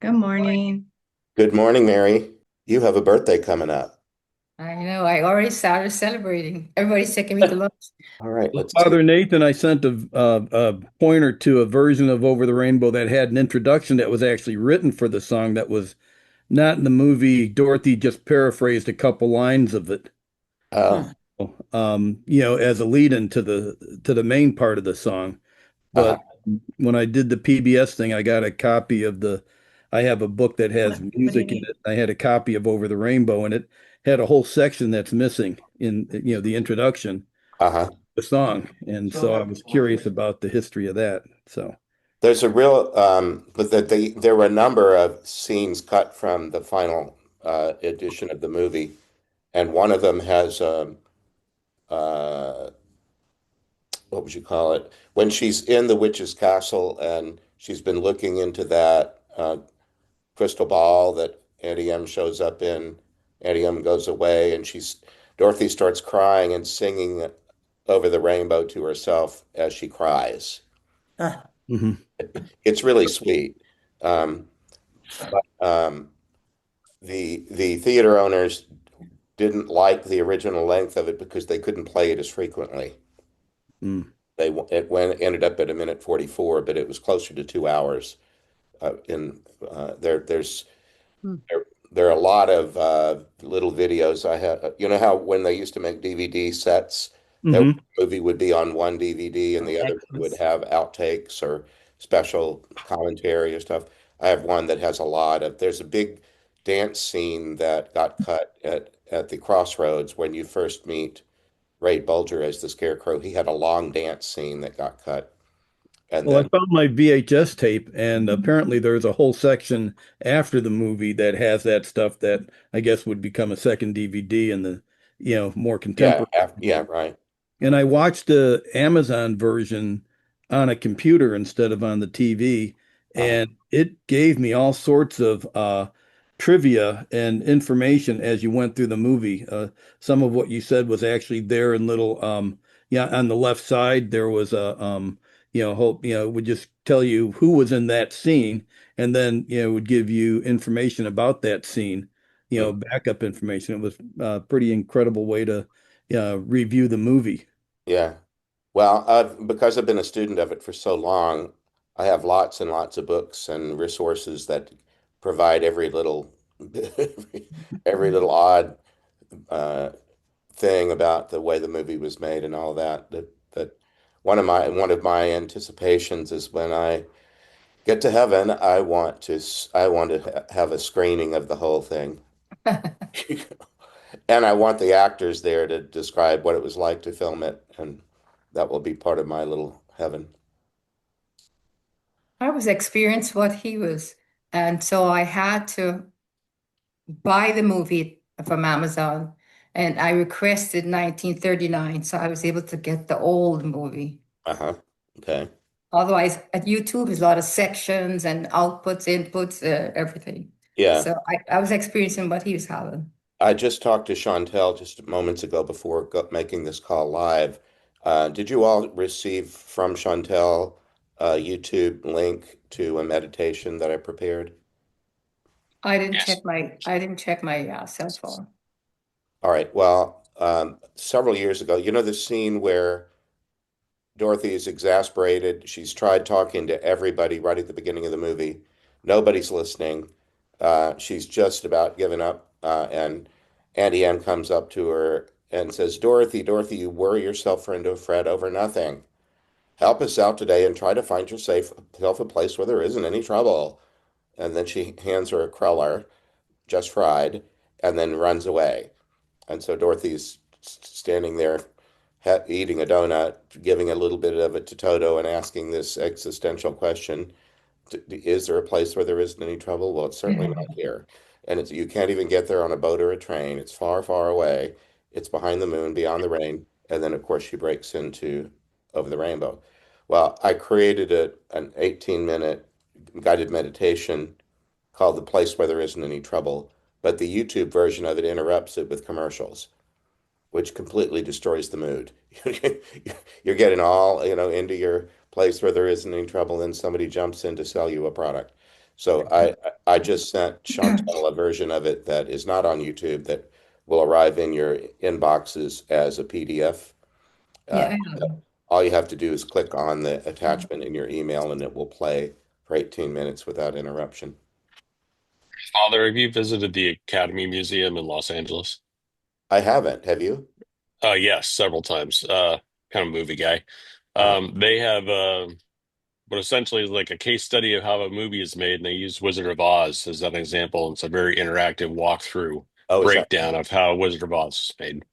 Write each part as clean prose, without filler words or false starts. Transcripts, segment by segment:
Good morning. Good morning, Mary. You have a birthday coming up. I know I already started celebrating. Everybody's taking me to lunch. All right, Well, let's see. Father Nathan, I sent a pointer to a version of Over the Rainbow that had an introduction that was actually written for the song that was not in the movie. Dorothy just paraphrased a couple lines of it, Oh, Hmm. as a lead into the main part of the song. uh-huh. But when I did the PBS thing, I have a book that has What do you music in need? it. I had a copy of Over the Rainbow, and it had a whole section that's missing in, the introduction, Uh-huh. the song. And so I was curious about the history of that. So, There's a real but there were a number of scenes cut from the final edition of the movie, and one of them has uh what would you call it? When she's in the witch's castle and she's been looking into that crystal ball that Auntie M shows up in. Auntie M goes away, and Dorothy starts crying and singing over the rainbow to herself as she cries. Ah, mhm. It's really sweet. Um, but the theater owners didn't like the original length of it because they couldn't play it as frequently. Mm. Ended up at a minute 44, but it was closer to 2 hours. In there's hmm. There, there are a lot of little videos I have. You know how when they used to make DVD sets, that Hmm. movie would be on one DVD and Oh, the other would extras. have outtakes or special commentary or stuff. I have one that has a lot of. There's a big dance scene that got cut at the crossroads when you first meet Ray Bulger as the Scarecrow. He had a long dance scene that got cut, and Well, I then found my VHS tape, and apparently there's a whole section after the movie that has that stuff that I guess would become a second DVD in the, more yeah, contemporary. yeah, right. And I watched the Amazon version on a computer instead of on the TV, Uh, and it gave me all sorts of trivia and information as you went through the movie. Some of what you said was actually there in little, yeah, on the left side there was a, hope, it would just tell you who was in that scene, and then, it would give you information about that scene, backup information. It was a pretty incredible way to review the movie. yeah. Well, because I've been a student of it for so long, I have lots and lots of books and resources that provide every little odd uh, thing about the way the movie was made and all that. That one of my anticipations is when I get to heaven, I want to have a screening of the whole thing, and I want the actors there to describe what it was like to film it, and that will be part of my little heaven. I was experiencing what he was, and so I had to buy the movie from Amazon, and I requested 1939, so I was able to get the old movie. Uh-huh. Okay. Otherwise, at YouTube, there's a lot of sections and outputs, inputs, everything. Yeah. So I was experiencing what he was having. I just talked to Chantel just moments ago before making this call live. Did you all receive from Chantel a YouTube link to a meditation that I prepared? I didn't check my cell phone. All right. Well, several years ago, you know the scene where Dorothy is exasperated. She's tried talking to everybody right at the beginning of the movie. Nobody's listening. She's just about given up. And Auntie Anne comes up to her and says, Dorothy, Dorothy, you worry yourself into a fret over nothing. Help us out today and try to find yourself a place where there isn't any trouble. And then she hands her a cruller, just fried, and then runs away. And so Dorothy's standing there eating a donut, giving a little bit of it to Toto and asking this existential question, is there a place where there isn't any trouble? Well, it's certainly not here. And you can't even get there on a boat or a train. It's far, far away. It's behind the moon, beyond the rain. And then, of course, she breaks into Over the Rainbow. Well, I created an 18-minute guided meditation called The Place Where There Isn't Any Trouble, but the YouTube version of it interrupts it with commercials, which completely destroys the mood. You're getting all, into your place where there isn't any trouble, and somebody jumps in to sell you a product. So I just sent Chantal a version of it that is not on YouTube that will arrive in your inboxes as a PDF. Uh, Yeah. all you have to do is click on the attachment in your email and it will play for 18 minutes without interruption. Father, have you visited the Academy Museum in Los Angeles? I haven't. Have you? Yes, several times. Kind of movie guy. Uh, They have what essentially is like a case study of how a movie is made, and they use Wizard of Oz as an example. It's a very interactive walkthrough oh, is that? breakdown of how Wizard of Oz is made.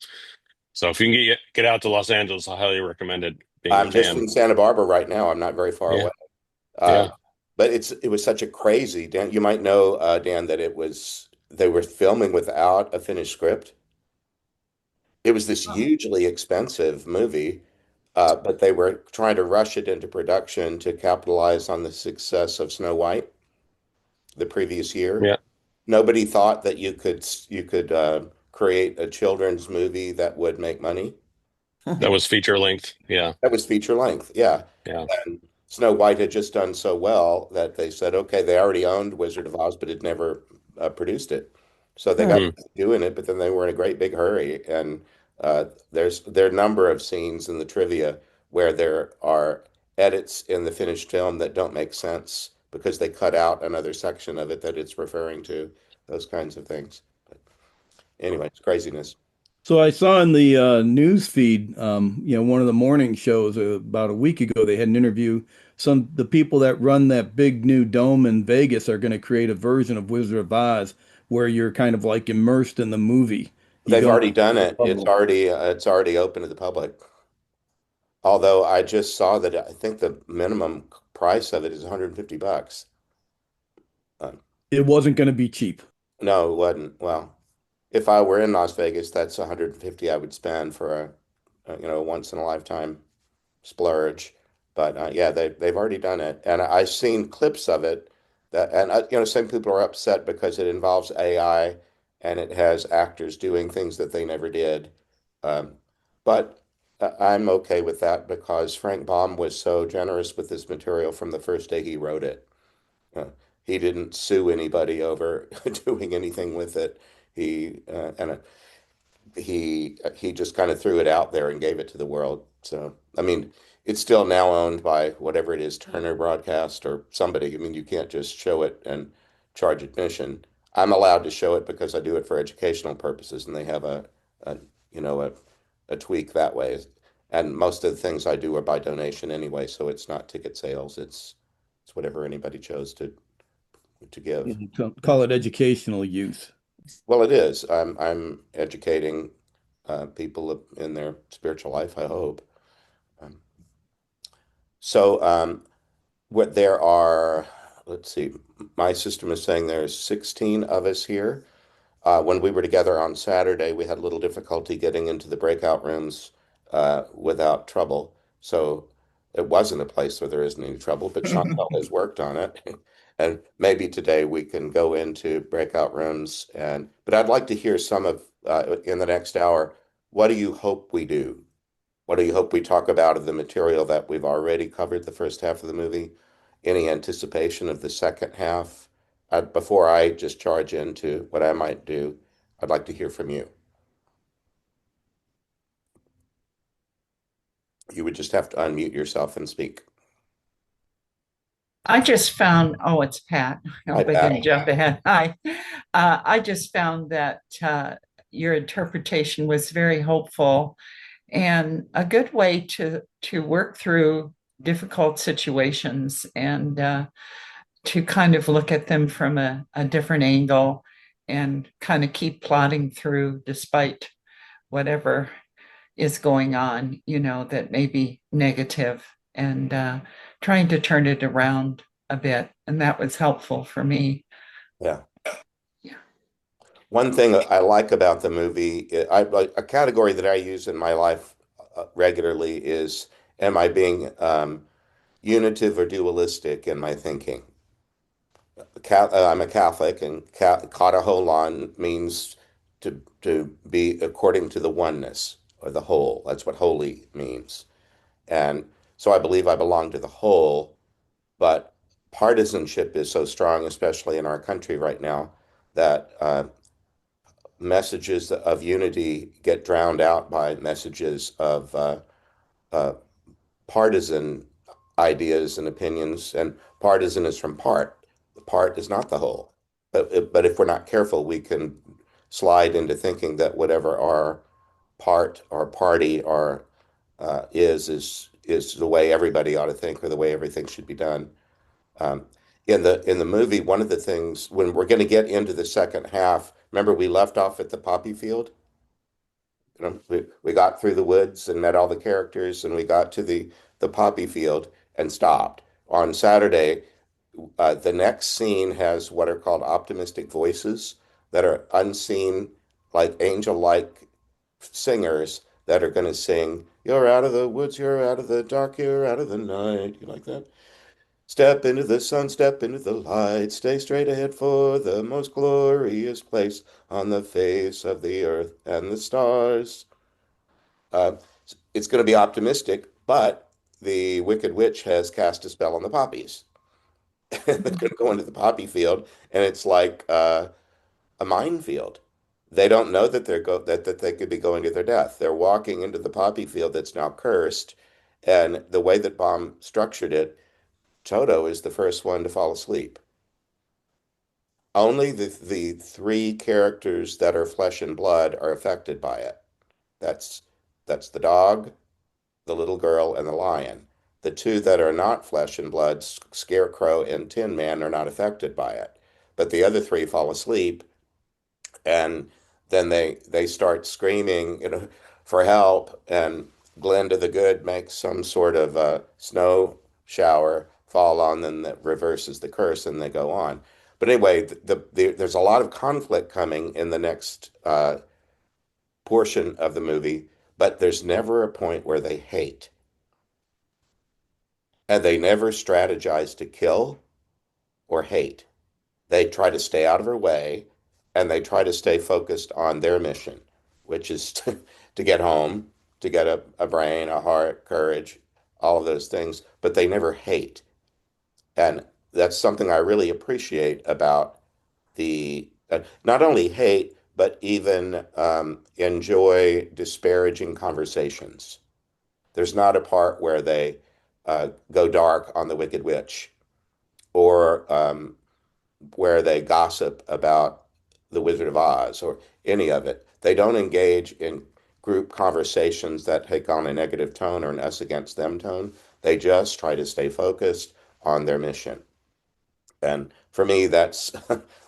So if you can get out to Los Angeles, I highly recommend it. Being a I'm just fan, in Santa Barbara right now. I'm not very far yeah, away. Uh, yeah, but it was such a crazy, Dan. You might know, Dan, that they were filming without a finished script. It was this Oh, hugely expensive movie, but they were trying to rush it into production to capitalize on the success of Snow White the previous year. yeah. Nobody thought that you could create a children's movie that would make money. That was feature length. Yeah, That was feature length, yeah. yeah. And Snow White had just done so well that they said, okay, they already owned Wizard of Oz, but had never produced it. So they got huh. Hmm. doing it, but then they were in a great big hurry. And there are a number of scenes in the trivia where there are edits in the finished film that don't make sense because they cut out another section of it that it's referring to, those kinds of things. But anyway, it's craziness. So I saw in the news feed, one of the morning shows about a week ago, they had an interview. The people that run that big new dome in Vegas are going to create a version of Wizard of Oz where you're kind of like immersed in the movie. You They've go into already done the it. bubble. It's already open to the public. Although I just saw that I think the minimum price of it is 150 bucks. Uh, It wasn't going to be cheap. no, it wasn't. Well, if I were in Las Vegas, that's 150 I would spend for a once in a lifetime splurge. But yeah, they've already done it, and I've seen clips of it that, and some people are upset because it involves AI and it has actors doing things that they never did. Um, but I'm okay with that because Frank Baum was so generous with this material from the first day he wrote it. Uh, he didn't sue anybody over doing anything with it. He just kind of threw it out there and gave it to the world. So, I mean, it's still now owned by whatever it is, Turner Broadcast or somebody. I mean, you can't just show it and charge admission. I'm allowed to show it because I do it for educational purposes, and they have a you know, a tweak that way. And most of the things I do are by donation anyway, so it's not ticket sales. It's whatever anybody chose to give. Call it educational use. Well, it is. I'm educating people in their spiritual life, I hope. Um, so what there are, let's see, my system is saying there's 16 of us here. When we were together on Saturday, we had a little difficulty getting into the breakout rooms without trouble. So it wasn't a place where there isn't any trouble, but Chantal has worked on it. And maybe today we can go into breakout rooms but I'd like to hear some of in the next hour, what do you hope we do? What do you hope we talk about of the material that we've already covered the first half of the movie? Any anticipation of the second half? Before I just charge into what I might do, I'd like to hear from you. You would just have to unmute yourself and speak. I just found, oh, it's Pat. I Hi, hope I Pat. didn't jump ahead. Hi. I just found that your interpretation was very hopeful and a good way to work through difficult situations and to kind of look at them from a different angle and kind of keep plodding through despite whatever is going on, that may be negative and trying to turn it around a bit. And that was helpful for me. Yeah. Yeah. One thing I like about the movie, a category that I use in my life regularly is, am I being unitive or dualistic in my thinking? I'm a Catholic, and kata holon means to be according to the oneness or the whole. That's what holy means. And so I believe I belong to the whole, but partisanship is so strong, especially in our country right now, that messages of unity get drowned out by messages of uh, partisan ideas and opinions. And partisan is from part. The part is not the whole. But if we're not careful, we can slide into thinking that whatever our part or party or is the way everybody ought to think or the way everything should be done. Um, in the movie, one of the things when we're going to get into the second half, remember we left off at the poppy field. You know, we got through the woods and met all the characters, and we got to the poppy field and stopped. On Saturday, the next scene has what are called optimistic voices that are unseen, like angel-like singers that are going to sing, "You're out of the woods, you're out of the dark, you're out of the night." You like that? Step into the sun, step into the light, stay straight ahead for the most glorious place on the face of the earth and the stars. Uh, it's going to be optimistic, but the Wicked Witch has cast a spell on the poppies. They're going to go into the poppy field, and it's like a minefield. They don't know that that they could be going to their death. They're walking into the poppy field that's now cursed, and the way that Baum structured it, Toto is the first one to fall asleep. Only the three characters that are flesh and blood are affected by it. That's that's the dog, the little girl, and the lion. The two that are not flesh and blood, Scarecrow and Tin Man, are not affected by it. But the other three fall asleep, and then they start screaming, for help. And Glinda the Good makes some sort of snow shower fall on them that reverses the curse, and they go on. But anyway, there's a lot of conflict coming in the next portion of the movie, but there's never a point where they hate. And they never strategize to kill or hate. They try to stay out of her way, and they try to stay focused on their mission, which is to get home, to get a brain, a heart, courage, all of those things. But they never hate. And that's something I really appreciate about the not only hate, but even enjoy disparaging conversations. There's not a part where they go dark on the Wicked Witch or where they gossip about the Wizard of Oz or any of it. They don't engage in group conversations that take on a negative tone or an us against them tone. They just try to stay focused on their mission. And for me, that's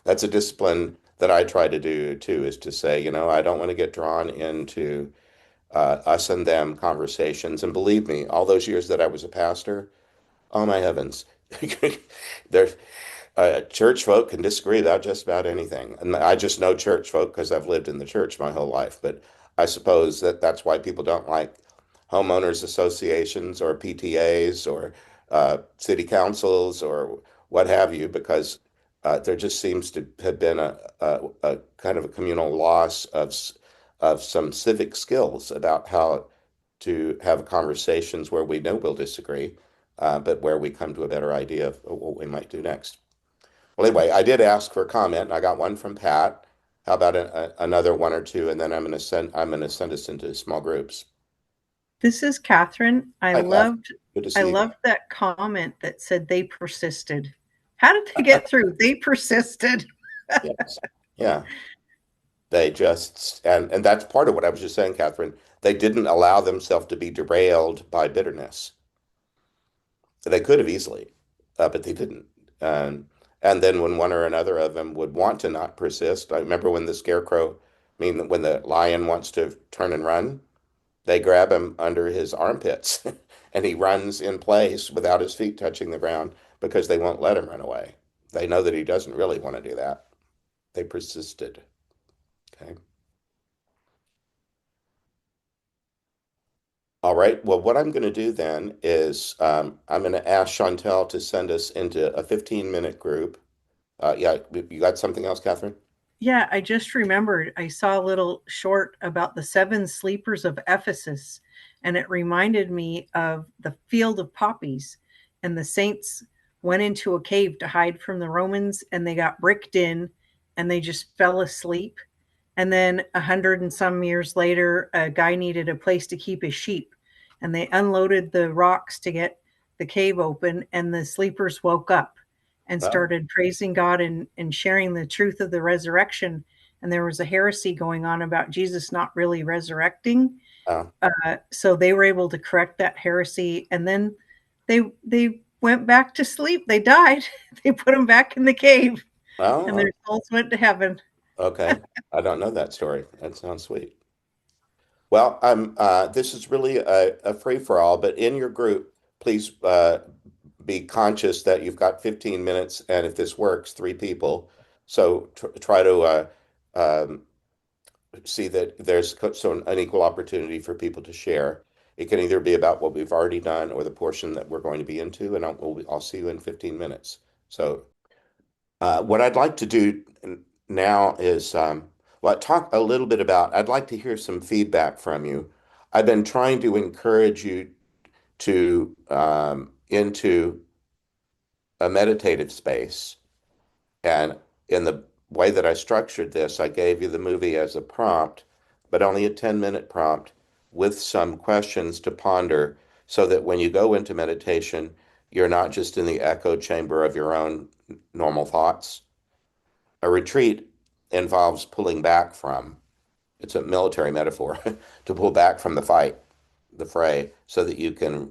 that's a discipline that I try to do too, is to say, I don't want to get drawn into us and them conversations. And believe me, all those years that I was a pastor, oh my heavens, there, church folk can disagree about just about anything. And I just know church folk because I've lived in the church my whole life. But I suppose that's why people don't like homeowners associations or PTAs or city councils or what have you, because there just seems to have been a kind of a communal loss of some civic skills about how to have conversations where we know we'll disagree, but where we come to a better idea of what we might do next. Well, anyway, I did ask for a comment, and I got one from Pat. How about another one or two, and then I'm going to send us into small groups. This is Catherine. Hi, Catherine. Good to see I you. loved that comment that said they persisted. How did they get through? They persisted. Yes. Yeah. They just, and that's part of what I was just saying, Catherine. They didn't allow themselves to be derailed by bitterness. They could have easily, but they didn't. And then when one or another of them would want to not persist, I remember when the scarecrow, when the lion wants to turn and run, they grab him under his armpits and he runs in place without his feet touching the ground because they won't let him run away. They know that he doesn't really want to do that. They persisted. Okay. All right. Well, what I'm going to do then is I'm going to ask Chantel to send us into a 15-minute group. Yeah, you got something else, Catherine? Yeah, I just remembered I saw a little short about the seven sleepers of Ephesus, and it reminded me of the field of poppies and the saints went into a cave to hide from the Romans, and they got bricked in and they just fell asleep. And then 100 and some years later, a guy needed a place to keep his sheep, and they unloaded the rocks to get the cave open, and the sleepers woke up and Well, started praising God and sharing the truth of the resurrection. And there was a heresy going on about Jesus not really resurrecting. uh, So they were able to correct that heresy, and then they went back to sleep. They died. They put them back in the cave, and well, their souls went to heaven. okay. I don't know that story. That sounds sweet. Well, this is really a free-for-all, but in your group, please be conscious that you've got 15 minutes, and if this works, three people. So try to um, see that there's so an equal opportunity for people to share. It can either be about what we've already done or the portion that we're going to be into, and I'll see you in 15 minutes. So what I'd like to do now is, well, talk a little bit about, I'd like to hear some feedback from you. I've been trying to encourage you to into a meditative space. And in the way that I structured this, I gave you the movie as a prompt, but only a 10-minute prompt with some questions to ponder so that when you go into meditation, you're not just in the echo chamber of your own normal thoughts. A retreat involves pulling back from, it's a military metaphor, to pull back from the fight, the fray, so that you can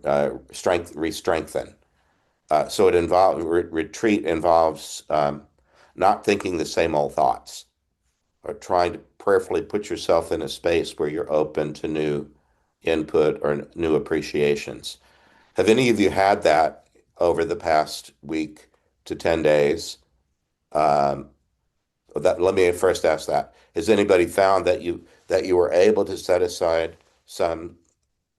re-strengthen. So it involves retreat involves not thinking the same old thoughts, or trying to prayerfully put yourself in a space where you're open to new input or new appreciations. Have any of you had that over the past week to 10 days? Um, Let me first ask that. Has anybody found that you were able to set aside some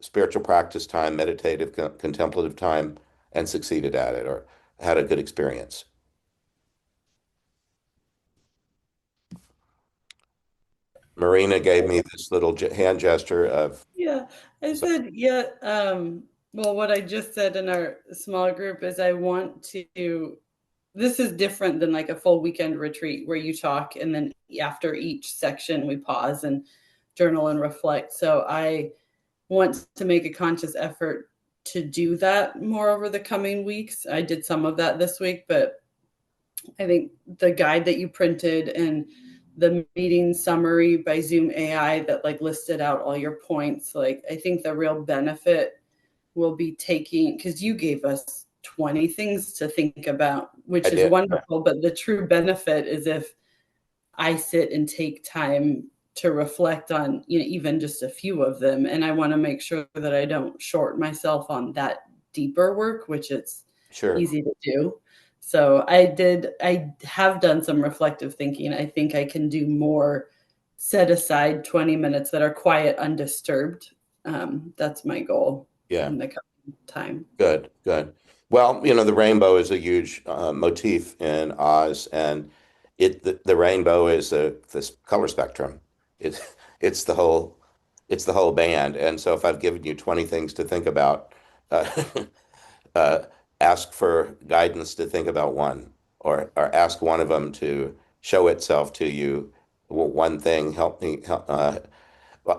spiritual practice time, meditative, contemplative time, and succeeded at it, or had a good experience? Marina gave me this little hand gesture of, Yeah, I so, said, yeah. Well, what I just said in our small group is I want to, this is different than like a full weekend retreat where you talk and then after each section we pause and journal and reflect. So I want to make a conscious effort to do that more over the coming weeks. I did some of that this week, but I think the guide that you printed and the meeting summary by Zoom AI that like listed out all your points, like I think the real benefit will be taking, because you gave us 20 things to think about, I which is did. wonderful, but the true benefit is if I sit and take time to reflect on, you know, even just a few of them, and I want to make sure that I don't short myself on that deeper work, which it's Sure. easy to do. So I have done some reflective thinking. I think I can do more, set aside 20 minutes that are quiet, undisturbed. That's my goal Yeah. in the coming time. Good. Good. Well, the rainbow is a huge motif in Oz, and the rainbow is this color spectrum. It's it's the whole it's the whole band. And so, if I've given you 20 things to think about, uh, uh, ask for guidance to think about one, or ask one of them to show itself to you. One thing, help me. Well,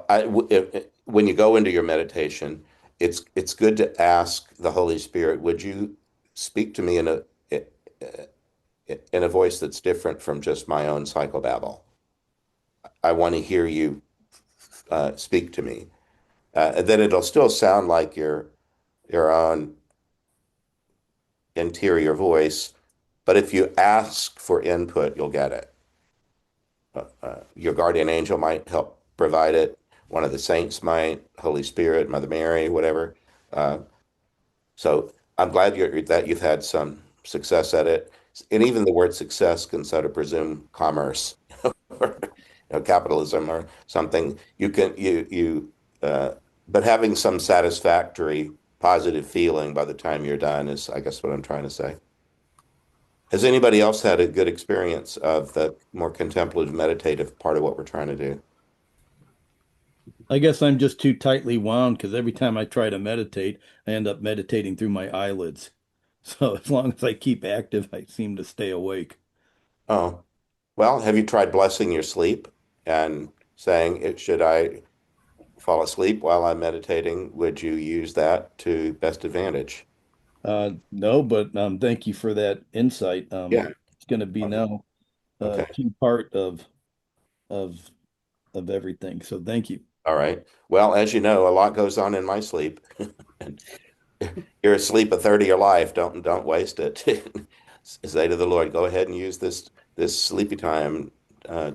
when you go into your meditation, it's good to ask the Holy Spirit, would you speak to me in a voice that's different from just my own psychobabble? I want to hear you speak to me. And then it'll still sound like your own interior voice, but if you ask for input, you'll get it. Your guardian angel might help provide it. One of the saints might, Holy Spirit, Mother Mary, whatever. Uh, so I'm glad that you've had some success at it. And even the word success can sort of presume commerce or capitalism or something. But having some satisfactory, positive feeling by the time you're done is, I guess, what I'm trying to say. Has anybody else had a good experience of the more contemplative, meditative part of what we're trying to do? I guess I'm just too tightly wound because every time I try to meditate, I end up meditating through my eyelids. So as long as I keep active, I seem to stay awake. Oh, well, have you tried blessing your sleep and saying, should I fall asleep while I'm meditating? Would you use that to best advantage? No, but thank you for that insight. Yeah. It's going to be Okay. now a Okay. key part of of everything. So thank you. All right. Well, as you know, a lot goes on in my sleep. And you're asleep a third of your life. Don't waste it. Say to the Lord, go ahead and use this sleepy time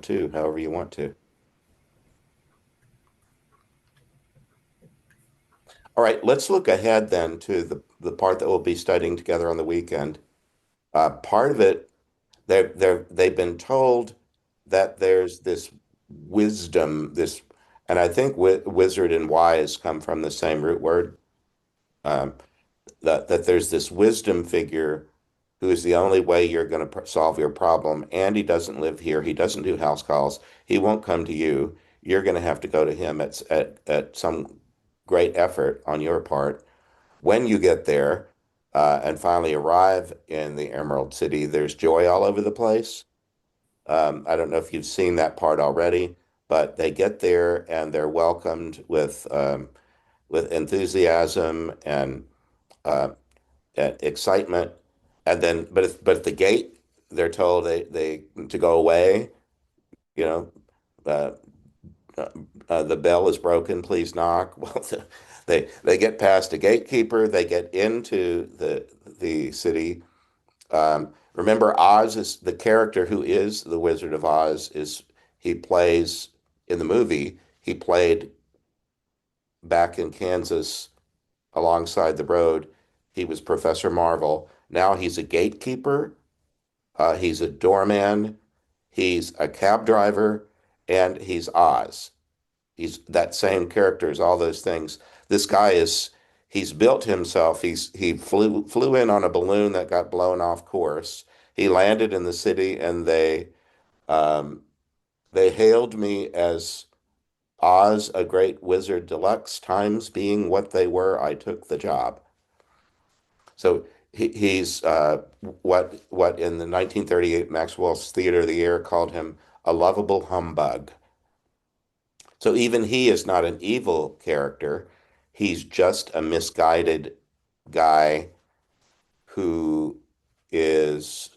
too, however you want to. All right, let's look ahead then to the part that we'll be studying together on the weekend. Part of it, they've been told that there's this wisdom, and I think wi wizard and wise come from the same root word. Um, that there's this wisdom figure who is the only way you're going to solve your problem. And he doesn't live here. He doesn't do house calls. He won't come to you. You're going to have to go to him at some great effort on your part. When you get there and finally arrive in the Emerald City, there's joy all over the place. I don't know if you've seen that part already, but they get there and they're welcomed with enthusiasm uh, and excitement. And then, but at the gate, they're told they to go away. You know, uh, the bell is broken. Please knock. Well, they get past a gatekeeper. They get into the city. Remember, Oz is the character who is the Wizard of Oz. Is he plays in the movie? He played back in Kansas alongside the road. He was Professor Marvel. Now he's a gatekeeper. He's a doorman. He's a cab driver, and he's Oz. He's that same character as all those things. This guy is he's built himself. He flew in on a balloon that got blown off course. He landed in the city, and um, they hailed me as Oz, a great wizard deluxe. Times being what they were, I took the job. So he's what in the 1938 Maxwell's Theater of the Year called him a lovable humbug. So even he is not an evil character. He's just a misguided guy who is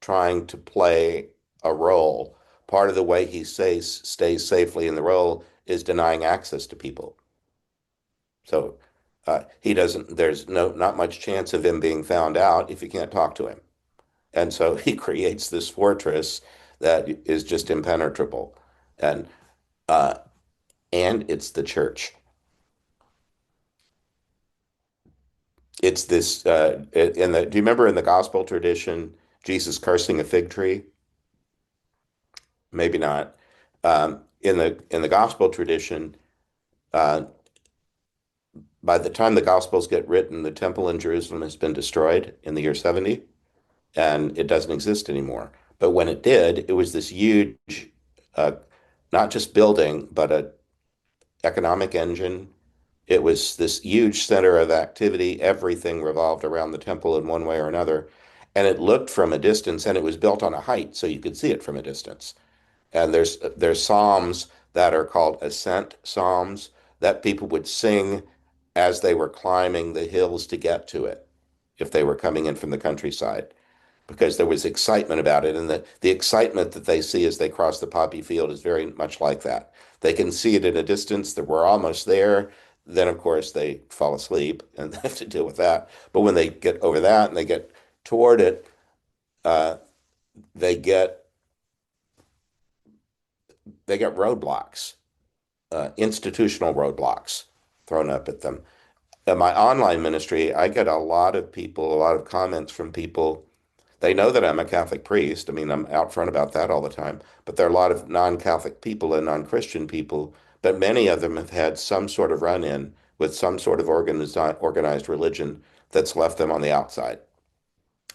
trying to play a role. Part of the way he stays safely in the role is denying access to people. So he doesn't, there's not much chance of him being found out if you can't talk to him. And so he creates this fortress that is just impenetrable. And uh, and it's the church. It's this do you remember in the gospel tradition Jesus cursing a fig tree? Maybe not. In the gospel tradition, uh, by the time the gospels get written, the temple in Jerusalem has been destroyed in the year 70, and it doesn't exist anymore. But when it did, it was this huge, uh, not just building, but a economic engine. It was this huge center of activity. Everything revolved around the temple in one way or another. And it looked from a distance, and it was built on a height, so you could see it from a distance. And there's psalms that are called ascent psalms that people would sing as they were climbing the hills to get to it, if they were coming in from the countryside, because there was excitement about it. And the excitement that they see as they cross the poppy field is very much like that. They can see it in a distance, that we're almost there. Then, of course, they fall asleep and have to deal with that. But when they get over that and they get toward it, uh, they get they get roadblocks, institutional roadblocks thrown up at them. In my online ministry, I get a lot of people, a lot of comments from people. They know that I'm a Catholic priest. I mean, I'm out front about that all the time. But there are a lot of non-Catholic people and non-Christian people, but many of them have had some sort of run-in with some sort of organized religion that's left them on the outside.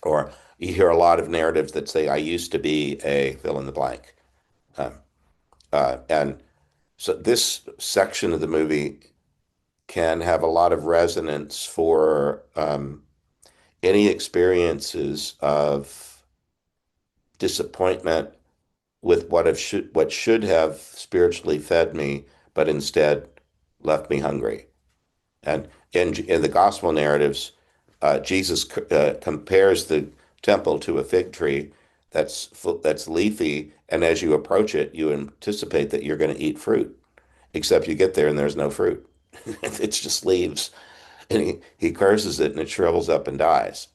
Or you hear a lot of narratives that say, I used to be a fill in the blank. Um, and so this section of the movie can have a lot of resonance for any experiences of disappointment with what should have spiritually fed me, but instead left me hungry. And in the gospel narratives, Jesus compares the temple to a fig tree that's leafy, and as you approach it, you anticipate that you're going to eat fruit, except you get there and there's no fruit. It's just leaves, and he curses it, and it shrivels up and dies.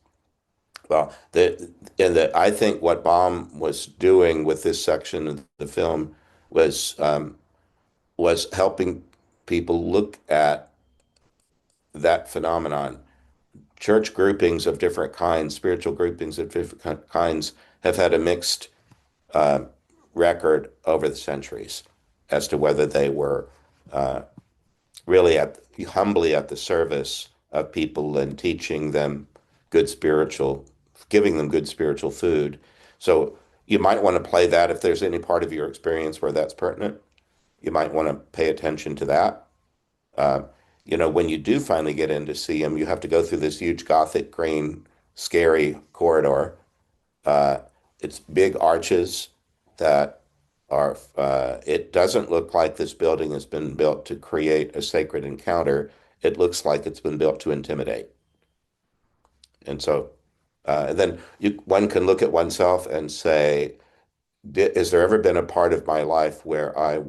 Well, I think what Baum was doing with this section of the film was helping people look at that phenomenon. Church groupings of different kinds, spiritual groupings of different kinds, have had a mixed uh, record over the centuries as to whether they were uh, really humbly at the service of people and teaching them good spiritual, giving them good spiritual food. So you might want to play that if there's any part of your experience where that's pertinent. You might want to pay attention to that. Uh, when you do finally get in to see him, you have to go through this huge Gothic green, scary corridor. Uh, it's big arches that it doesn't look like this building has been built to create a sacred encounter. It looks like it's been built to intimidate. And so, then one can look at oneself and say, has there ever been a part of my life where I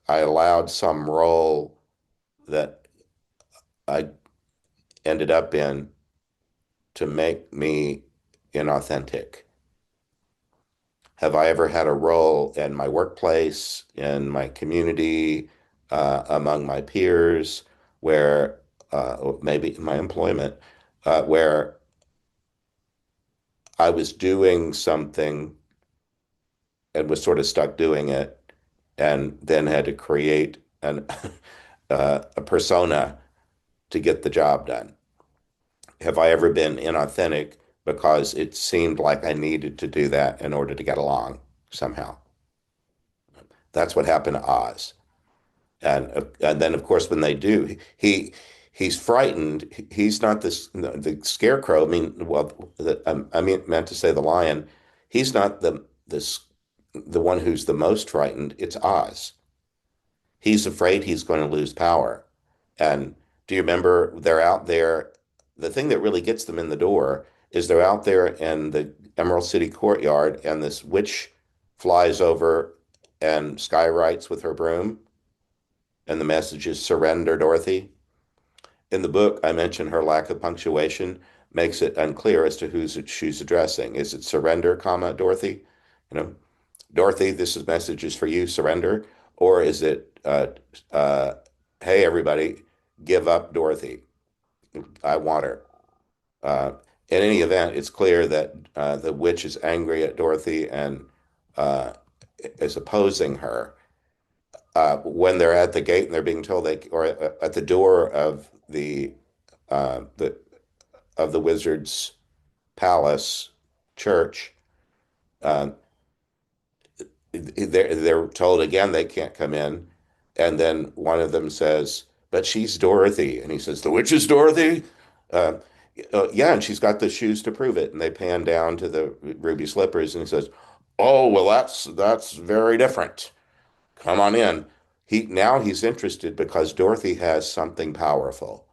allowed some role that I ended up in to make me inauthentic? Have I ever had a role in my workplace, in my community, among my peers, where, or maybe in my employment, where I was doing something and was sort of stuck doing it, and then had to create a persona to get the job done? Have I ever been inauthentic because it seemed like I needed to do that in order to get along somehow? That's what happened to Oz. And then, of course, when they do, he's frightened. He's not the scarecrow. I mean, well, meant to say the lion. He's not the one who's the most frightened. It's Oz. He's afraid he's going to lose power. And do you remember they're out there? The thing that really gets them in the door is they're out there in the Emerald City courtyard, and this witch flies over and skywrites with her broom, and the message is surrender, Dorothy. In the book, I mention her lack of punctuation makes it unclear as to who's she's addressing. Is it surrender, comma, Dorothy? You know, Dorothy, this is message is for you, surrender, or is it, hey everybody, give up Dorothy? I want her. Uh, in any event, it's clear that the witch is angry at Dorothy and uh, is opposing her. When they're at the gate and they're being told or at the door of the of the wizard's palace church, uh, they're told again they can't come in, and then one of them says, "But she's Dorothy," and he says, "The witch is Dorothy." Uh, yeah, and she's got the shoes to prove it. And they pan down to the ruby slippers, and he says, "Oh, well, that's very different. Come on in." He's interested because Dorothy has something powerful,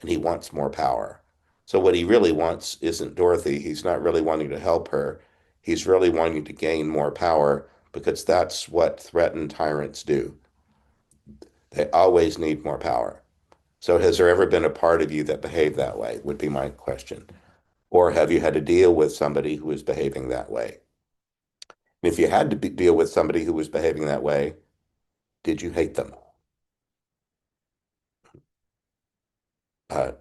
and he wants more power. So what he really wants isn't Dorothy. He's not really wanting to help her. He's really wanting to gain more power because that's what threatened tyrants do. They always need more power. So has there ever been a part of you that behaved that way, would be my question. Or have you had to deal with somebody who was behaving that way? And if you had to deal with somebody who was behaving that way, did you hate them? Uh,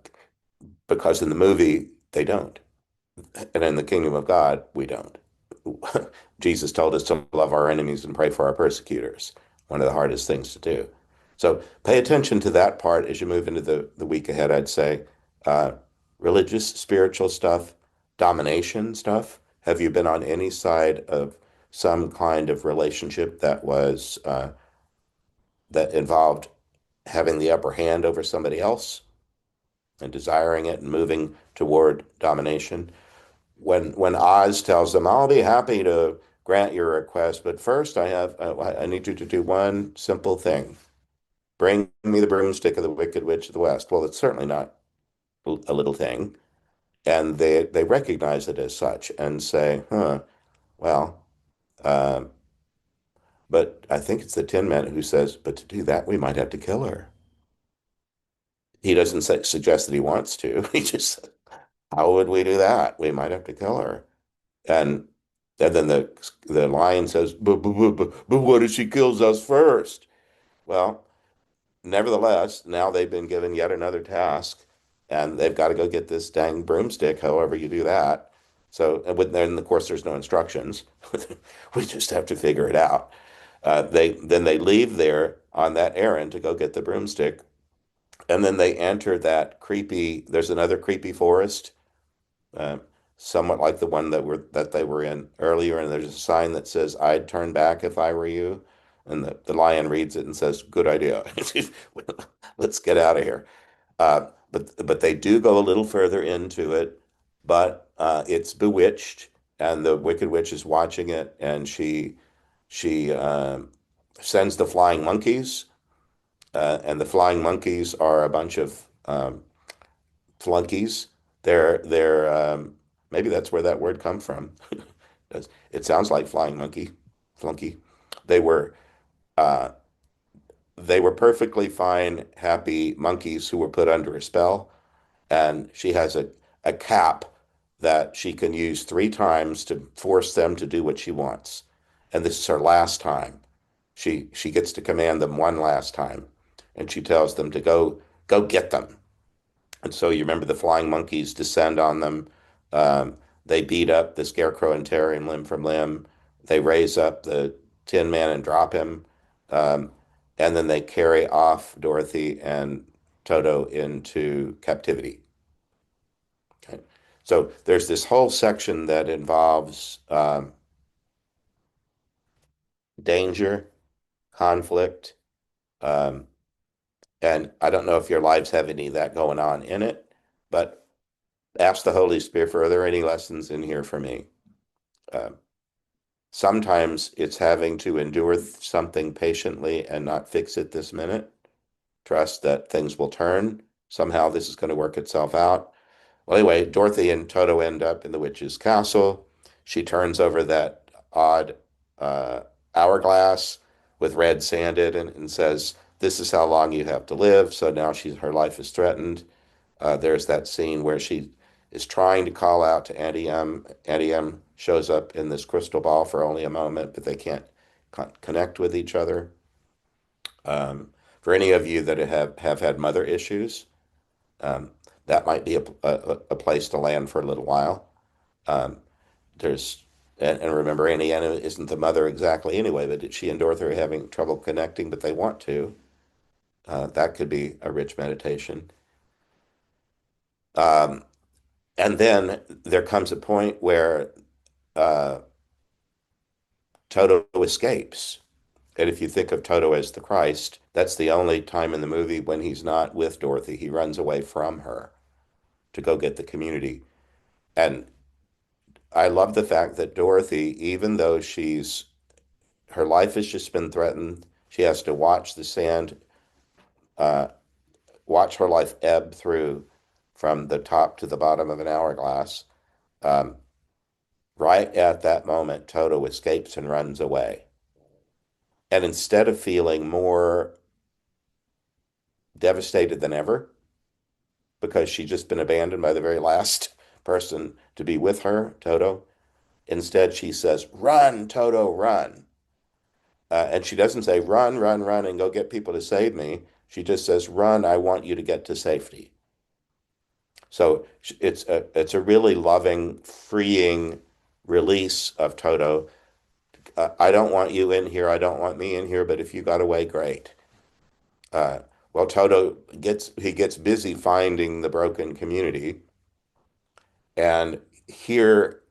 because in the movie, they don't. And in the kingdom of God, we don't. Jesus told us to love our enemies and pray for our persecutors. One of the hardest things to do. So pay attention to that part as you move into the week ahead, I'd say. Uh, Religious, spiritual stuff, domination stuff. Have you been on any side of some kind of relationship that involved having the upper hand over somebody else? and desiring it and moving toward domination. When Oz tells them, "I'll be happy to grant your request, but first I need you to do one simple thing. Bring me the broomstick of the Wicked Witch of the West." Well, it's certainly not a little thing, and they recognize it as such and say, "Huh, well." Uh, but I think it's the Tin Man who says, "But to do that, we might have to kill her." He doesn't suggest that he wants to. He just, how would we do that? We might have to kill her. And then the lion says, but what if she kills us first? Well, nevertheless, now they've been given yet another task, and they've got to go get this dang broomstick, however you do that. So, and then of course there's no instructions. We just have to figure it out. They leave there on that errand to go get the broomstick, and then they enter that creepy. There's another creepy forest, uh, somewhat like the one that they were in earlier. And there's a sign that says, "I'd turn back if I were you." And the lion reads it and says, "Good idea. Let's get out of here." But they do go a little further into it, but it's bewitched, and the Wicked Witch is watching it, and she sends the flying monkeys, and the flying monkeys are a bunch of flunkies. They're maybe that's where that word come from. It sounds like flying monkey, flunky. They were uh, they were perfectly fine, happy monkeys who were put under a spell, and she has a cap that she can use 3 times to force them to do what she wants. And this is her last time. She gets to command them one last time, and she tells them to go get them. And so you remember the flying monkeys descend on them. They beat up the scarecrow and tear him limb from limb. They raise up the Tin Man and drop him. Um, and then they carry off Dorothy and Toto into captivity. Okay. So there's this whole section that involves danger, conflict, um, and I don't know if your lives have any of that going on in it, but ask the Holy Spirit for, are there any lessons in here for me? Um, Sometimes it's having to endure something patiently and not fix it this minute. Trust that things will turn. Somehow this is going to work itself out. Well, anyway, Dorothy and Toto end up in the witch's castle. She turns over that odd uh, hourglass with red sand in it and says, "This is how long you have to live." So now her life is threatened. There's that scene where she is trying to call out to Auntie M. Auntie M shows up in this crystal ball for only a moment, but they can't connect with each other. For any of you that have had mother issues, um, that might be a place to land for a little while. Um, there's and remember, Auntie Anna isn't the mother exactly anyway, but she and Dorothy are having trouble connecting, but they want to. That could be a rich meditation. Um, and then there comes a point where uh, Toto escapes. And if you think of Toto as the Christ, that's the only time in the movie when he's not with Dorothy. He runs away from her to go get the community. And I love the fact that Dorothy, even though her life has just been threatened, she has to watch the sand, uh, watch her life ebb through from the top to the bottom of an hourglass. Um, right at that moment, Toto escapes and runs away. And instead of feeling more devastated than ever, because she'd just been abandoned by the very last person to be with her, Toto, instead she says, "Run, Toto, run." And she doesn't say, "Run, run, run, and go get people to save me." She just says, "Run, I want you to get to safety." So it's a really loving, freeing release of Toto. I don't want you in here. I don't want me in here. But if you got away, great. Uh, well, Toto gets busy finding the broken community, and here,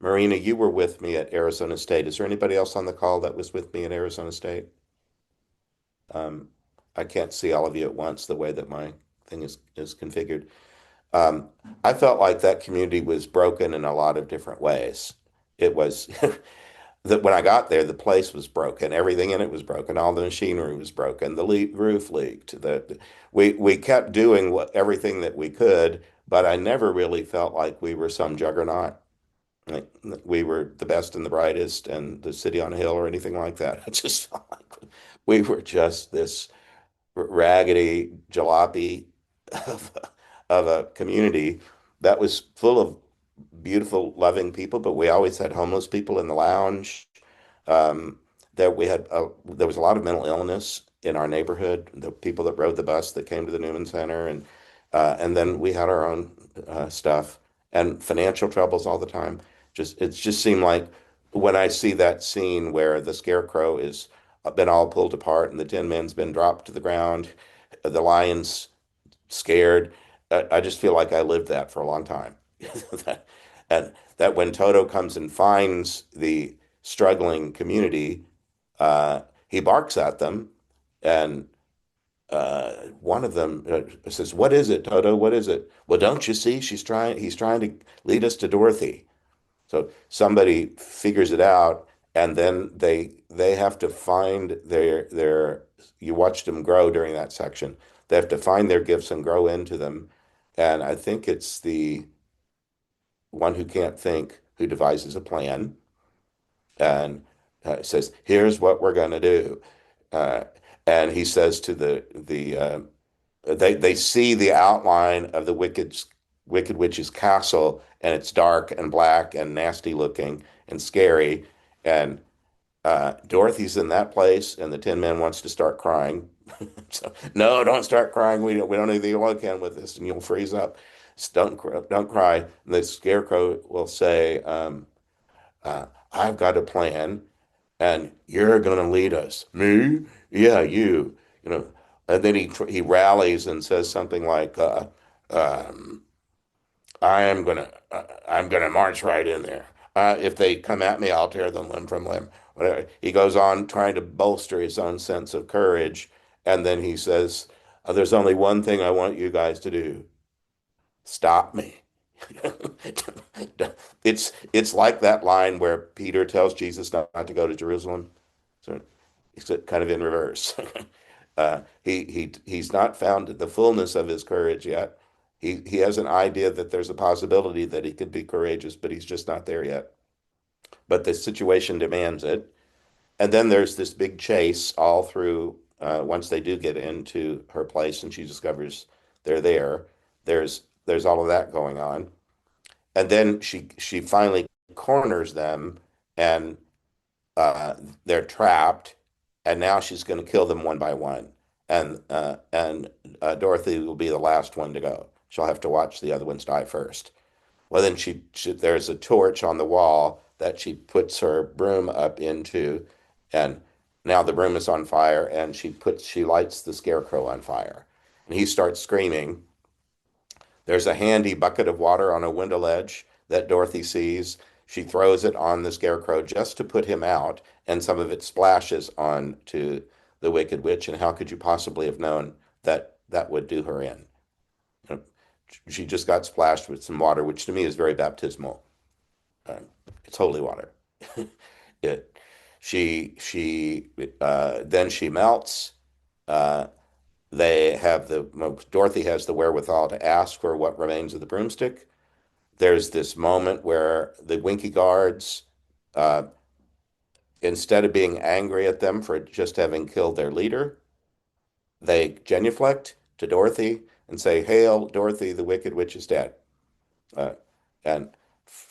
Marina, you were with me at Arizona State. Is there anybody else on the call that was with me at Arizona State? Um, I can't see all of you at once the way that my thing is configured. Um, I felt like that community was broken in a lot of different ways. It was that when I got there, the place was broken. Everything in it was broken. All the machinery was broken. The roof leaked. We kept doing everything that we could, but I never really felt like we were some juggernaut. Like we were the best and the brightest and the city on a hill or anything like that. I just felt like we were just this raggedy jalopy of, of a community that was full of beautiful, loving people, but we always had homeless people in the lounge. Um, there was a lot of mental illness in our neighborhood. The people that rode the bus that came to the Newman Center, and then we had our own stuff and financial troubles all the time. It just seemed like when I see that scene where the scarecrow is been all pulled apart and the Tin Man's been dropped to the ground, the lion's scared. I just feel like I lived that for a long time. and that when Toto comes and finds the struggling community, he barks at them, and one of them says, "What is it, Toto? What is it?" "Well, don't you see? He's trying to lead us to Dorothy." So somebody figures it out, and then they have to find their. You watched them grow during that section. They have to find their gifts and grow into them, and I think it's the one who can't think who devises a plan and says, "Here's what we're going to do," uh, and he says to they see the outline of the Wicked Witch's castle, and it's dark and black and nasty looking and scary. And Dorothy's in that place, and the Tin Man wants to start crying. So, no, don't start crying. We don't need the oil can with this, and you'll freeze up. Don't cry. And the Scarecrow will say, "I've got a plan, and you're going to lead us." "Me? Yeah, you." You know, and then he rallies and says something like, um, I'm gonna march right in there. If they come at me, I'll tear them limb from limb." Whatever. He goes on trying to bolster his own sense of courage, and then he says, "There's only one thing I want you guys to do: stop me." It's like that line where Peter tells Jesus not to go to Jerusalem. So it's kind of in reverse. He's not found the fullness of his courage yet. He has an idea that there's a possibility that he could be courageous, but he's just not there yet. But the situation demands it. And then there's this big chase all through once they do get into her place and she discovers they're there. There's all of that going on. And then she finally corners them, and uh, they're trapped, and now she's going to kill them one by one, and Dorothy will be the last one to go. She'll have to watch the other ones die first. Well, then there's a torch on the wall that she puts her broom up into, and now the broom is on fire, and she lights the scarecrow on fire, and he starts screaming. There's a handy bucket of water on a window ledge that Dorothy sees. She throws it on the scarecrow just to put him out, and some of it splashes on to the Wicked Witch. And how could you possibly have known that that would do her in? You know, she just got splashed with some water, which to me is very baptismal. Uh, it's holy water. It. Then she melts. Uh, Dorothy has the wherewithal to ask for what remains of the broomstick. There's this moment where the Winky guards, uh, instead of being angry at them for just having killed their leader, they genuflect to Dorothy and say, "Hail, Dorothy, the Wicked Witch is dead." Uh, and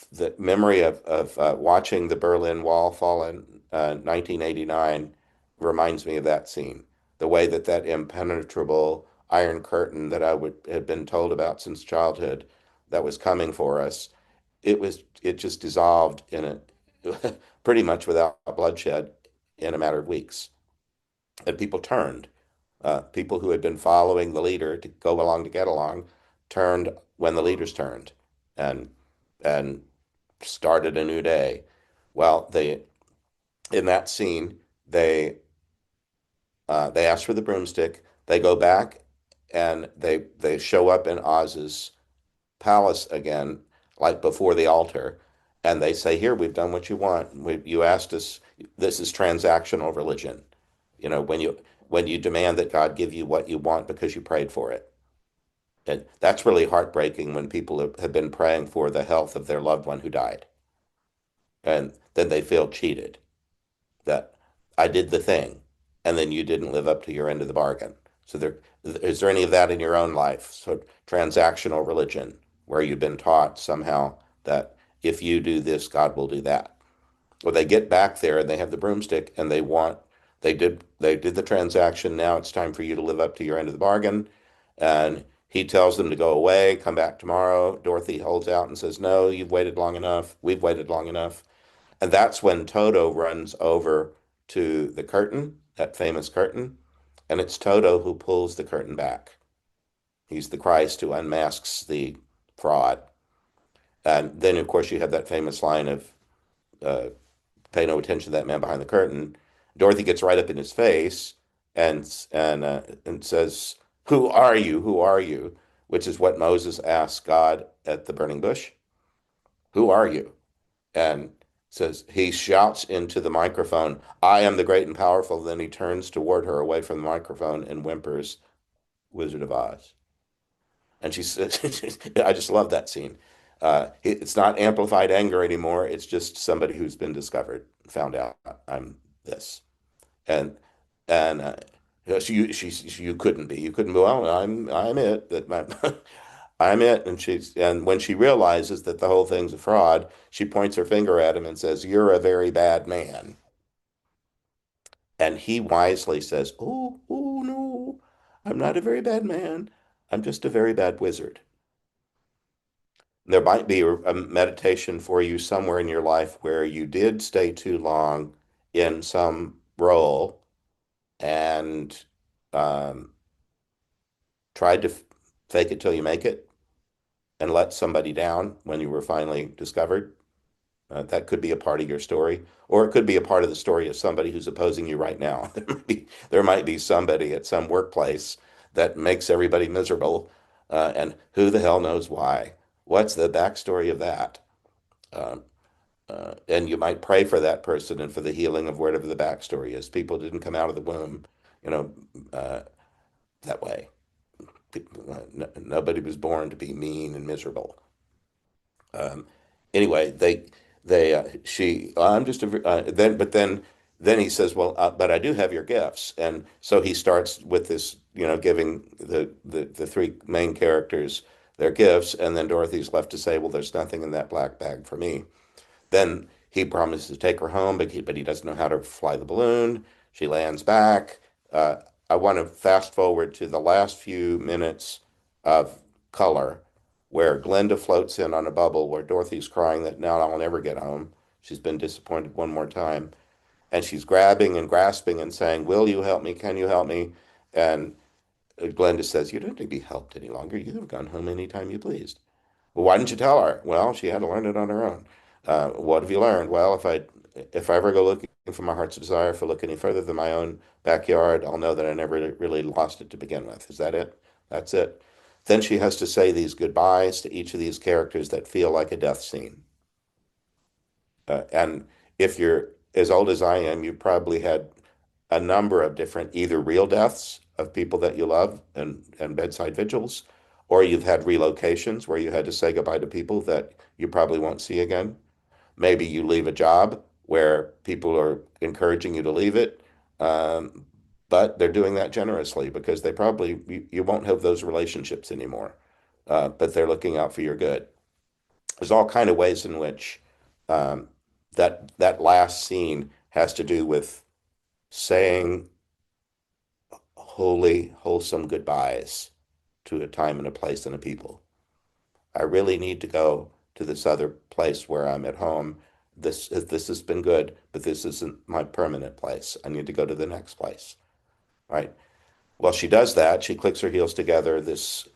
the memory of watching the Berlin Wall fall in 1989 reminds me of that scene. The way that impenetrable iron curtain that I would had been told about since childhood that was coming for us, it just dissolved in it pretty much without bloodshed in a matter of weeks. And people turned. People who had been following the leader to go along to get along turned when the leaders turned, and and started a new day. Well, in that scene they ask for the broomstick. They go back and they show up in Oz's palace again, like before the altar, and they say, "Here, we've done what you want. You asked us. This is transactional religion. You know, when you demand that God give you what you want because you prayed for it." And that's really heartbreaking when people have been praying for the health of their loved one who died, and then they feel cheated. That I did the thing, and then you didn't live up to your end of the bargain. So is there any of that in your own life? So transactional religion, where you've been taught somehow that if you do this, God will do that. Well, they get back there and they have the broomstick and they did the transaction. Now it's time for you to live up to your end of the bargain. And he tells them to go away, come back tomorrow. Dorothy holds out and says, "No, you've waited long enough. We've waited long enough." And that's when Toto runs over to the curtain, that famous curtain, and it's Toto who pulls the curtain back. He's the Christ who unmasks the fraud. And then, of course, you have that famous line of uh, "Pay no attention to that man behind the curtain." Dorothy gets right up in his face and says, "Who are you? Who are you?" Which is what Moses asked God at the burning bush. "Who are you?" And says he shouts into the microphone, "I am the great and powerful." Then he turns toward her away from the microphone and whimpers, "Wizard of Oz." And she says, I just love that scene. It's not amplified anger anymore. It's just somebody who's been discovered, found out I'm this. And you couldn't be. You couldn't be. Well, I'm it. I'm it. And when she realizes that the whole thing's a fraud, she points her finger at him and says, "You're a very bad man." And he wisely says, "Oh, oh no, I'm not a very bad man. I'm just a very bad wizard." There might be a meditation for you somewhere in your life where you did stay too long in some role and um, tried to fake it till you make it and let somebody down when you were finally discovered. That could be a part of your story, or it could be a part of the story of somebody who's opposing you right now. There might be somebody at some workplace that makes everybody miserable, and who the hell knows why? What's the backstory of that? Uh, and you might pray for that person and for the healing of whatever the backstory is. People didn't come out of the womb, you know, uh, that way. Nobody was born to be mean and miserable. Um, anyway, I'm just then he says, "Well, but I do have your gifts." And so he starts with this, giving the three main characters their gifts, and then Dorothy's left to say, "Well, there's nothing in that black bag for me." Then he promises to take her home, but he doesn't know how to fly the balloon. She lands back. Uh, I want to fast forward to the last few minutes of color where Glenda floats in on a bubble where Dorothy's crying that now I'll never get home. She's been disappointed one more time. And she's grabbing and grasping and saying, "Will you help me? Can you help me?" And Glenda says, "You don't need to be helped any longer. You have gone home anytime you pleased." "Well, why didn't you tell her?" "Well, she had to learn it on her own." What have you learned?" "Well, if I ever go looking for my heart's desire, if I look any further than my own backyard, I'll know that I never really lost it to begin with." Is that it? That's it. Then she has to say these goodbyes to each of these characters that feel like a death scene. And if you're as old as I am, you probably had a number of different either real deaths of people that you love and bedside vigils, or you've had relocations where you had to say goodbye to people that you probably won't see again. Maybe you leave a job where people are encouraging you to leave it, um, but they're doing that generously because you won't have those relationships anymore. But they're looking out for your good. There's all kind of ways in which um, that last scene has to do with saying holy, wholesome goodbyes to a time and a place and a people. I really need to go to this other place where I'm at home. This has been good, but this isn't my permanent place. I need to go to the next place. Right. Well, she does that. She clicks her heels together. This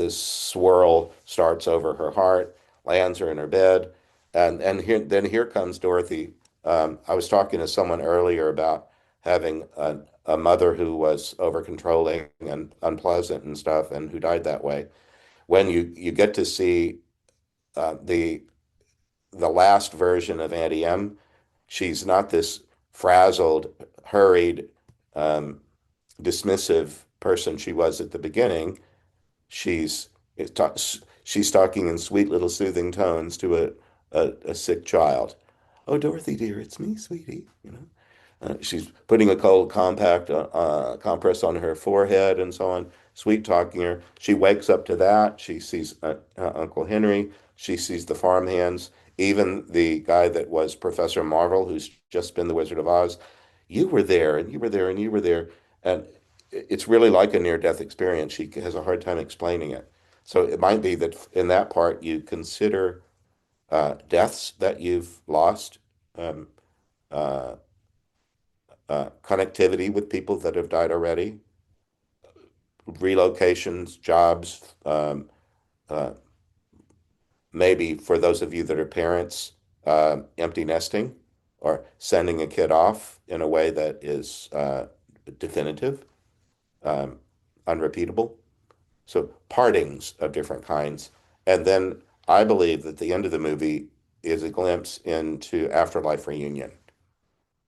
swirl starts over her heart, lands her in her bed, and here comes Dorothy. I was talking to someone earlier about having a mother who was over controlling and unpleasant and stuff, and who died that way. When you get to see the last version of Auntie M, she's not this frazzled, hurried, um, dismissive person she was at the beginning. She's she's talking in sweet little soothing tones to a sick child. Oh, Dorothy dear, it's me, sweetie. She's putting a cold compact compress on her forehead and so on, sweet talking her. She wakes up to that. She sees Uncle Henry. She sees the farmhands, even the guy that was Professor Marvel, who's just been the Wizard of Oz. You were there, and you were there, and you were there. And it's really like a near-death experience. She has a hard time explaining it. So it might be that in that part you consider deaths that you've lost, um, uh, connectivity with people that have died already, relocations, jobs, uh, maybe for those of you that are parents, empty nesting or sending a kid off in a way that is definitive, um, unrepeatable. So partings of different kinds. And then I believe that the end of the movie is a glimpse into afterlife reunion.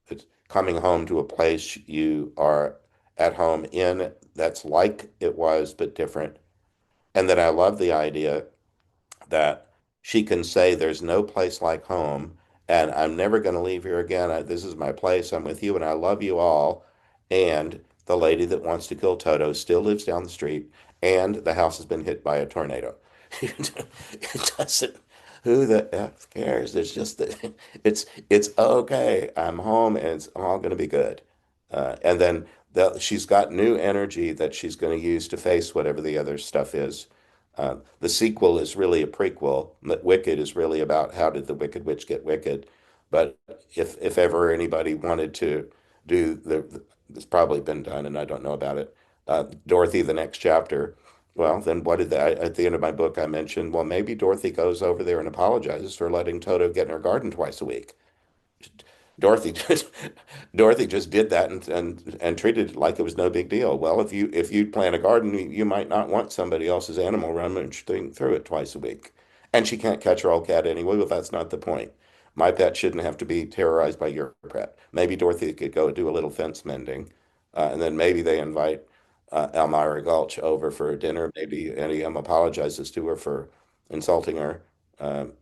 It's coming home to a place you are at home in that's like it was, but different. And then I love the idea that she can say, "There's no place like home, and I'm never going to leave here again. This is my place. I'm with you, and I love you all." And the lady that wants to kill Toto still lives down the street, and the house has been hit by a tornado. It doesn't. Who the F cares? It's just that it's okay. I'm home, and it's all going to be good. And then she's got new energy that she's going to use to face whatever the other stuff is. The sequel is really a prequel. Wicked is really about how did the Wicked Witch get wicked. But if ever anybody wanted to do it's probably been done, and I don't know about it. Dorothy, the next chapter. Well, then what did that? At the end of my book, I mentioned, well, maybe Dorothy goes over there and apologizes for letting Toto get in her garden twice a week. Dorothy just Dorothy just did that and treated it like it was no big deal. Well, if you plant a garden, you might not want somebody else's animal rummaging through it twice a week. And she can't catch her old cat anyway. Well, that's not the point. My pet shouldn't have to be terrorized by your pet. Maybe Dorothy could go do a little fence mending, and then maybe they invite Elmira Gulch over for dinner. Maybe Eddie M apologizes to her for insulting her. Um,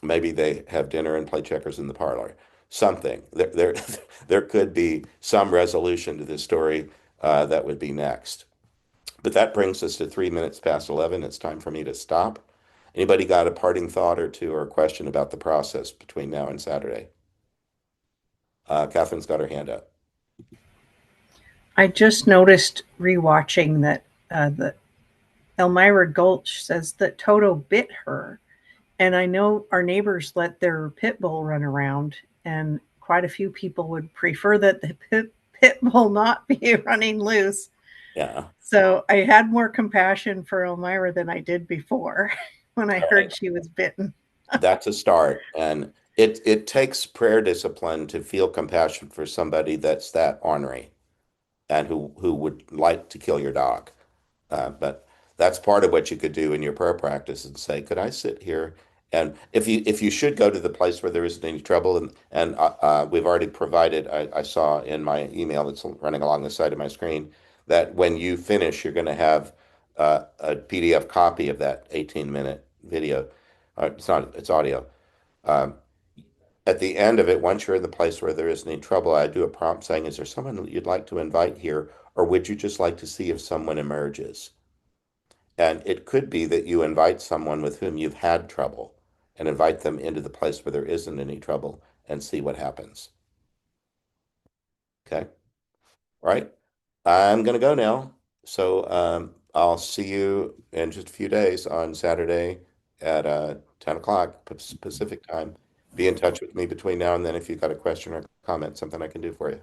Maybe they have dinner and play checkers in the parlor. Something. There could be some resolution to this story that would be next. But that brings us to 3 minutes past 11. It's time for me to stop. Anybody got a parting thought or two or a question about the process between now and Saturday? Catherine's got her hand up. I just noticed rewatching that the Elmira Gulch says that Toto bit her. And I know our neighbors let their pit bull run around, and quite a few people would prefer that the pit bull not be running loose. Yeah. So I had more compassion for Elmira than I did before when I All right. heard she was bitten. That's a start. And it takes prayer discipline to feel compassion for somebody that's that ornery and who would like to kill your dog. But that's part of what you could do in your prayer practice and say, could I sit here? And if you should go to the place where there isn't any trouble, and we've already provided, I saw in my email that's running along the side of my screen, that when you finish, you're going to have a PDF copy of that 18-minute video. It's not, it's audio. Um, at the end of it, once you're in the place where there isn't any trouble, I do a prompt saying, is there someone that you'd like to invite here, or would you just like to see if someone emerges? And it could be that you invite someone with whom you've had trouble and invite them into the place where there isn't any trouble and see what happens. Okay. All right. I'm going to go now. So I'll see you in just a few days on Saturday at 10 o'clock Pacific time. Be in touch with me between now and then if you've got a question or comment, something I can do for you.